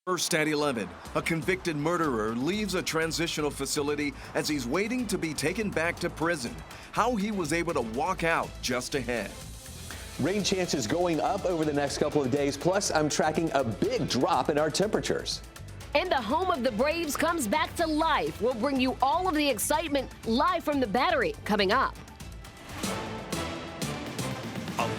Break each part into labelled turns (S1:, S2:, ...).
S1: First at 11, a convicted murderer leaves a transitional facility as he's waiting to be taken back to prison. How he was able to walk out just ahead.
S2: Rain chances going up over the next couple of days. Plus, I'm tracking a big drop in our temperatures.
S3: And the home of the Braves comes back to life. We'll bring you all of the excitement live from the Battery coming up.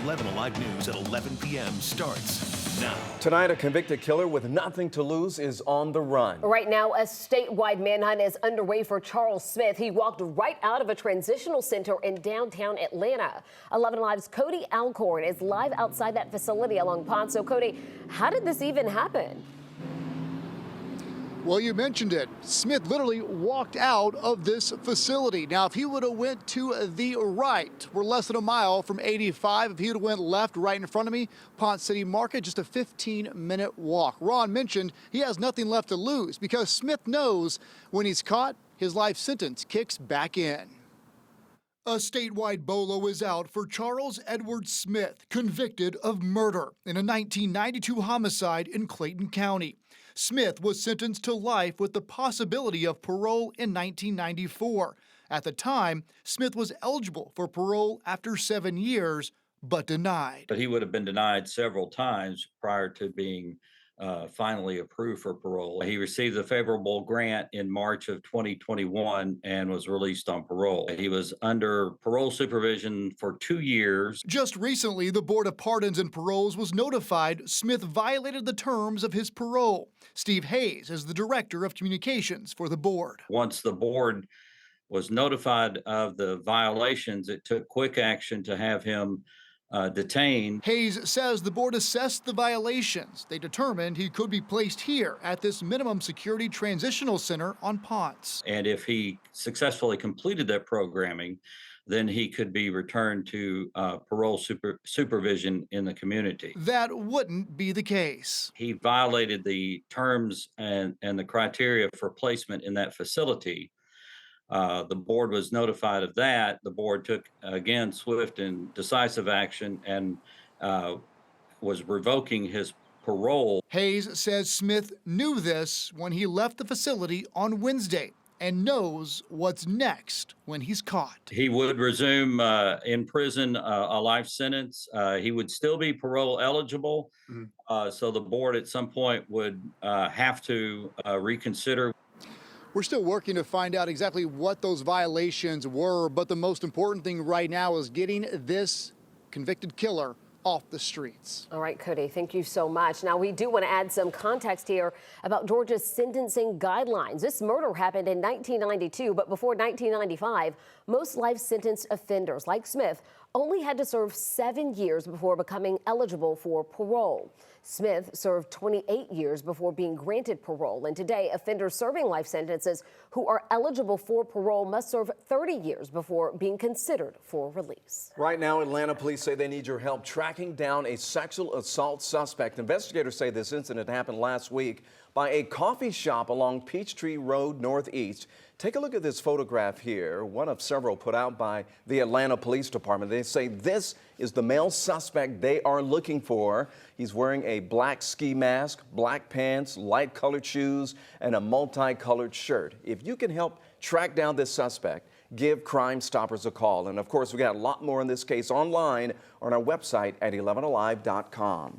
S4: 11 Alive News at 11 p.m. starts now.
S5: Tonight, a convicted killer with nothing to lose is on the run.
S3: Right now, a statewide manhunt is underway for Charles Smith. He walked right out of a transitional center in downtown Atlanta. 11 Alive's Cody Alcorn is live outside that facility along Ponce. So, Cody, how did this even happen?
S6: Well, you mentioned it. Smith literally walked out of this facility. Now, if he would have went to the right, we're less than a mile from 85. If he would have went left right in front of me, Ponce City Market, just a 15-minute walk. Ron mentioned he has nothing left to lose because Smith knows when he's caught, his life sentence kicks back in. A statewide bolo is out for Charles Edward Smith, convicted of murder in a 1992 homicide in Clayton County. Smith was sentenced to life with the possibility of parole in 1994. At the time, Smith was eligible for parole after 7 years, but denied.
S7: But he would have been denied several times prior to being finally approved for parole. He received a favorable grant in March of 2021 and was released on parole. He was under parole supervision for 2 years.
S6: Just recently, the Board of Pardons and Paroles was notified Smith violated the terms of his parole. Steve Hayes is the director of communications for the board.
S7: Once the board was notified of the violations, it took quick action to have him detained.
S6: Hayes says the board assessed the violations. They determined he could be placed here at this minimum security transitional center on Ponce.
S7: And if he successfully completed that programming, then he could be returned to parole supervision in the community.
S6: That wouldn't be the case.
S7: He violated the terms and the criteria for placement in that facility. The board was notified of that. The board took, again, swift and decisive action and was revoking his parole.
S6: Hayes says Smith knew this when he left the facility on Wednesday and knows what's next when he's caught.
S7: He would resume in prison a life sentence. He would still be parole eligible. So the board at some point would have to reconsider.
S6: We're still working to find out exactly what those violations were, but the most important thing right now is getting this convicted killer off the streets.
S3: All right, Cody, thank you so much. Now, we do want to add some context here about Georgia's sentencing guidelines. This murder happened in 1992, but before 1995, most life sentence offenders like Smith only had to serve 7 years before becoming eligible for parole. Smith served 28 years before being granted parole, and today offenders serving life sentences who are eligible for parole must serve 30 years before being considered for release.
S5: Right now, Atlanta police say they need your help tracking down a sexual assault suspect. Investigators say this incident happened last week by a coffee shop along Peachtree Road Northeast. Take a look at this photograph here, one of several put out by the Atlanta Police Department. They say this is the male suspect they are looking for. He's wearing a black ski mask, black pants, light colored shoes, and a multicolored shirt. If you can help track down this suspect, give Crime Stoppers a call. And of course, we got a lot more in this case online on our website at 11alive.com.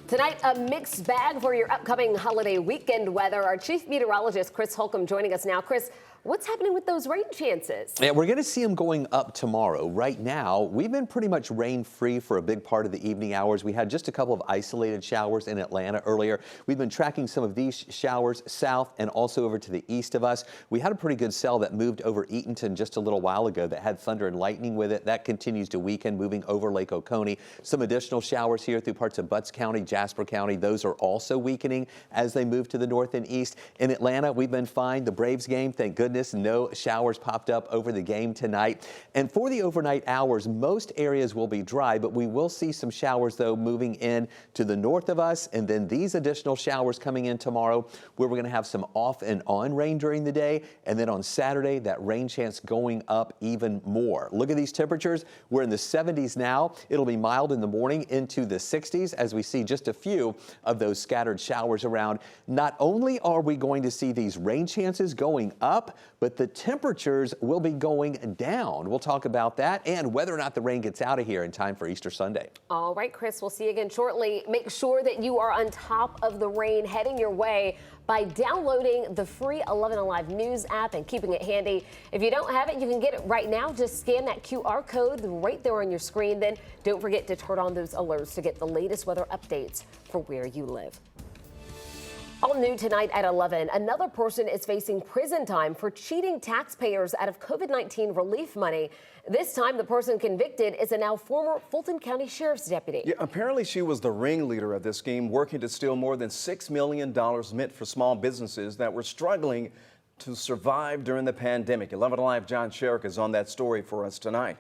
S3: Tonight, a mixed bag for your upcoming holiday weekend weather. Our chief meteorologist, Chris Holcomb, joining us now. Chris, what's happening with those rain chances?
S2: Yeah, we're going to see them going up tomorrow. Right now, we've been pretty much rain-free for a big part of the evening hours. We had just a couple of isolated showers in Atlanta earlier. We've been tracking some of these showers south and also over to the east of us. We had a pretty good cell that moved over Eatonton just a little while ago that had thunder and lightning with it. That continues to weaken, moving over Lake Oconee. Some additional showers here through parts of Butts County, Jasper County. Those are also weakening as they move to the north and east. In Atlanta, we've been fine. The Braves game, thank goodness, goodness, no showers popped up over the game tonight. And for the overnight hours, most areas will be dry, but we will see some showers, though, moving in to the north of us. And then these additional showers coming in tomorrow, where we're going to have some off and on rain during the day. And then on Saturday, that rain chance going up even more. Look at these temperatures. We're in the 70s now. It'll be mild in the morning, into the 60s as we see just a few of those scattered showers around. Not only are we going to see these rain chances going up, but the temperatures will be going down. We'll talk about that and whether or not the rain gets out of here in time for Easter Sunday.
S3: All right, Chris, we'll see you again shortly. Make sure that you are on top of the rain heading your way by downloading the free 11 Alive News app and keeping it handy. If you don't have it, you can get it right now. Just scan that QR code right there on your screen. Then don't forget to turn on those alerts to get the latest weather updates for where you live. All new tonight at 11, another person is facing prison time for cheating taxpayers out of COVID-19 relief money. This time, the person convicted is a now former Fulton County Sheriff's deputy.
S5: Yeah, apparently she was the ringleader of this scheme, working to steal more than $6 million meant for small businesses that were struggling to survive during the pandemic. 11 Alive John Sherrick is on that story for us tonight.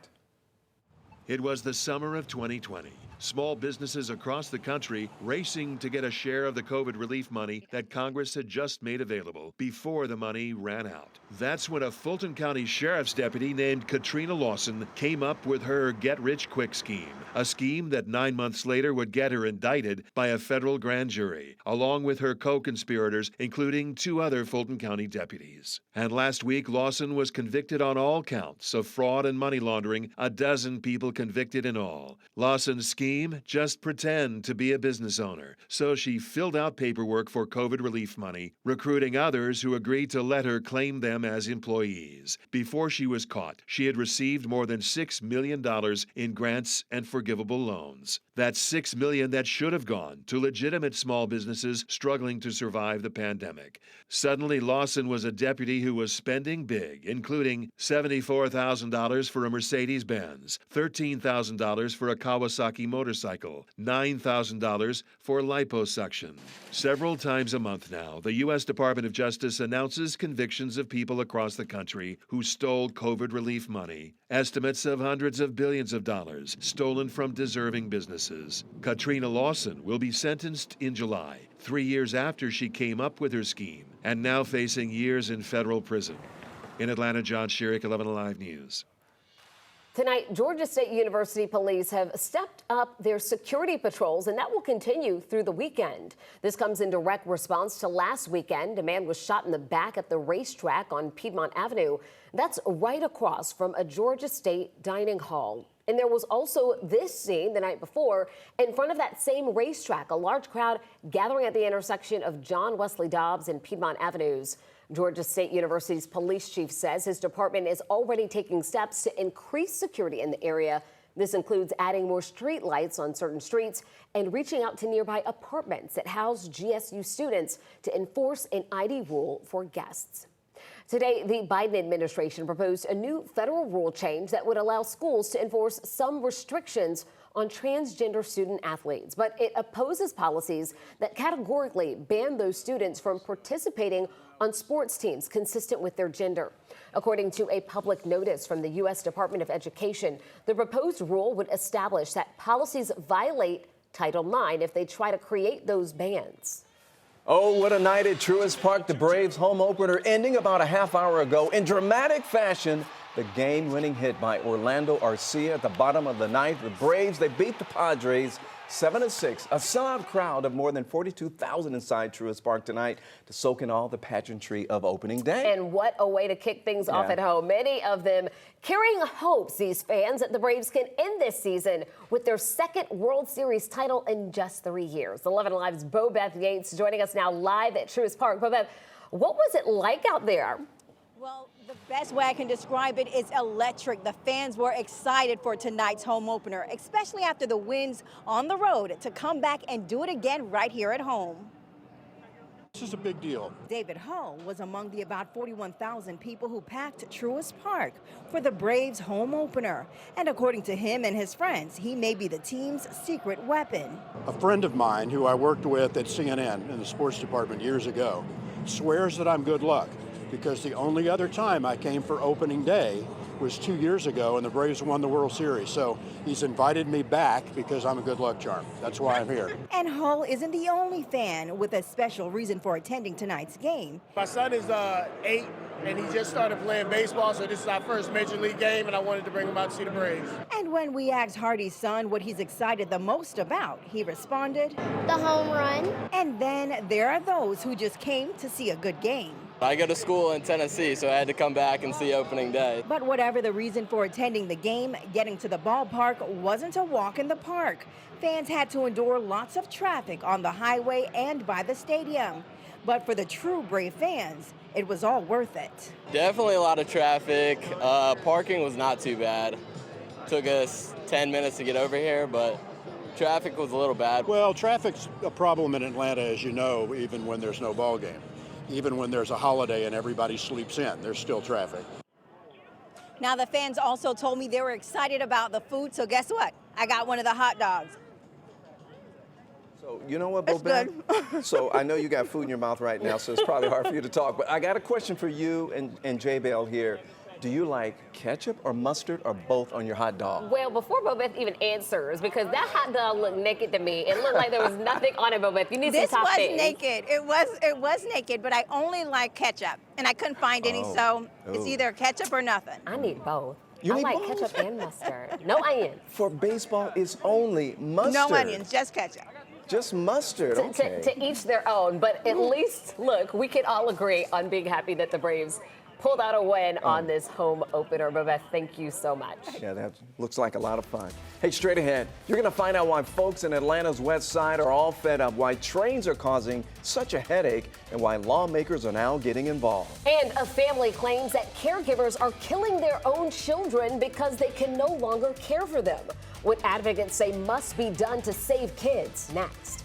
S8: It was the summer of 2020. Small businesses across the country racing to get a share of the COVID relief money that Congress had just made available before the money ran out. That's when a Fulton County Sheriff's deputy named Katrina Lawson came up with her get-rich-quick scheme, a scheme that 9 months later would get her indicted by a federal grand jury, along with her co-conspirators, including 2 other Fulton County deputies. And last week, Lawson was convicted on all counts of fraud and money laundering, a dozen people convicted in all. Lawson's scheme: just pretend to be a business owner. So she filled out paperwork for COVID relief money, recruiting others who agreed to let her claim them as employees. Before she was caught, she had received more than $6 million in grants and forgivable loans. That's $6 million that should have gone to legitimate small businesses struggling to survive the pandemic. Suddenly, Lawson was a deputy who was spending big, including $74,000 for a Mercedes-Benz, $13,000 for a Kawasaki motorcycle, $9,000 for liposuction. Several times a month now, the U.S. Department of Justice announces convictions of people across the country who stole COVID relief money. Estimates of hundreds of billions of dollars stolen from deserving businesses. Katrina Lawson will be sentenced in July, 3 years after she came up with her scheme, and now facing years in federal prison. In Atlanta, John Sherrick, 11 Alive News.
S3: Tonight, Georgia State University police have stepped up their security patrols, and that will continue through the weekend. This comes in direct response to last weekend. A man was shot in the back at the racetrack on Piedmont Avenue. That's right across from a Georgia State dining hall. And there was also this scene the night before in front of that same racetrack, a large crowd gathering at the intersection of John Wesley Dobbs and Piedmont Avenues. Georgia State University's police chief says his department is already taking steps to increase security in the area. This includes adding more street lights on certain streets and reaching out to nearby apartments that house GSU students to enforce an ID rule for guests. Today, the Biden administration proposed a new federal rule change that would allow schools to enforce some restrictions on transgender student athletes, but it opposes policies that categorically ban those students from participating on sports teams consistent with their gender. According to a public notice from the U.S. Department of Education, the proposed rule would establish that policies violate Title IX if they try to create those bans.
S5: Oh, what a night at Truist Park. The Braves home opener ending about a half hour ago in dramatic fashion. The game-winning hit by Orlando Arcia at the bottom of the ninth. The Braves, they beat the Padres 7-6. A sellout crowd of more than 42,000 inside Truist Park tonight to soak in all the pageantry of opening day.
S3: And what a way to kick things off at home. Many of them carrying hopes, these fans, that the Braves can end this season with their second World Series title in just 3 years. 11 Alive's Bobeth Yates joining us now live at Truist Park. Bobeth, what was it like out there?
S9: Well, the best way I can describe it is electric. The fans were excited for tonight's home opener, especially after the wins on the road, to come back and do it again right here at home.
S10: This is a big deal.
S9: David Hull was among the about 41,000 people who packed Truist Park for the Braves home opener. And according to him and his friends, he may be the team's secret weapon.
S10: A friend of mine who I worked with at CNN in the sports department years ago swears that I'm good luck, because the only other time I came for opening day was 2 years ago, and the Braves won the World Series. So he's invited me back because I'm a good luck charm. That's why I'm here.
S9: And Hull isn't the only fan with a special reason for attending tonight's game.
S11: My son is 8, and he just started playing baseball, so this is our first major league game, and I wanted to bring him out to see the Braves.
S9: And when we asked Hardy's son what he's excited the most about, he responded,
S12: the home run.
S9: And then there are those who just came to see a good game.
S13: I go to school in Tennessee, so I had to come back and see opening day.
S9: But whatever the reason for attending the game, getting to the ballpark wasn't a walk in the park. Fans had to endure lots of traffic on the highway and by the stadium. But for the true Brave fans, it was all worth it.
S13: Definitely a lot of traffic. Parking was not too bad. Took us 10 minutes to get over here, but traffic was a little bad.
S10: Well, traffic's a problem in Atlanta, as you know, even when there's no ball game. Even when there's a holiday and everybody sleeps in, there's still traffic.
S9: Now, the fans also told me they were excited about the food, so guess what? I got one of the hot dogs.
S5: So, you know what,
S9: It's
S5: Bobette? So, I know you got food in your mouth right now, so it's probably hard for you to talk. But I got a question for you and J-Bell here. Do you like ketchup or mustard or both on your hot dog?
S3: Well, before Bobeth even answers, because that hot dog looked naked to me. It looked like there was nothing on it, Bobeth. You need
S9: This
S3: some
S9: was
S3: toppings.
S9: naked. It was naked, but I only like ketchup, and I couldn't find any, so it's either ketchup or nothing.
S3: I need both.
S5: You
S3: I
S5: need
S3: like
S5: both?
S3: ketchup and mustard. No onions.
S5: For baseball, it's only mustard.
S9: No onions, just ketchup.
S5: Just mustard, okay.
S3: To each their own, but at least, look, we can all agree on being happy that the Braves pulled out a win on this home opener. Bobeth, thank you so much.
S5: Yeah, that looks like a lot of fun. Hey, straight ahead, you're going to find out why folks in Atlanta's west side are all fed up, why trains are causing such a headache, and why lawmakers are now getting involved.
S3: And a family claims that caregivers are killing their own children because they can no longer care for them. What advocates say must be done to save kids. Next.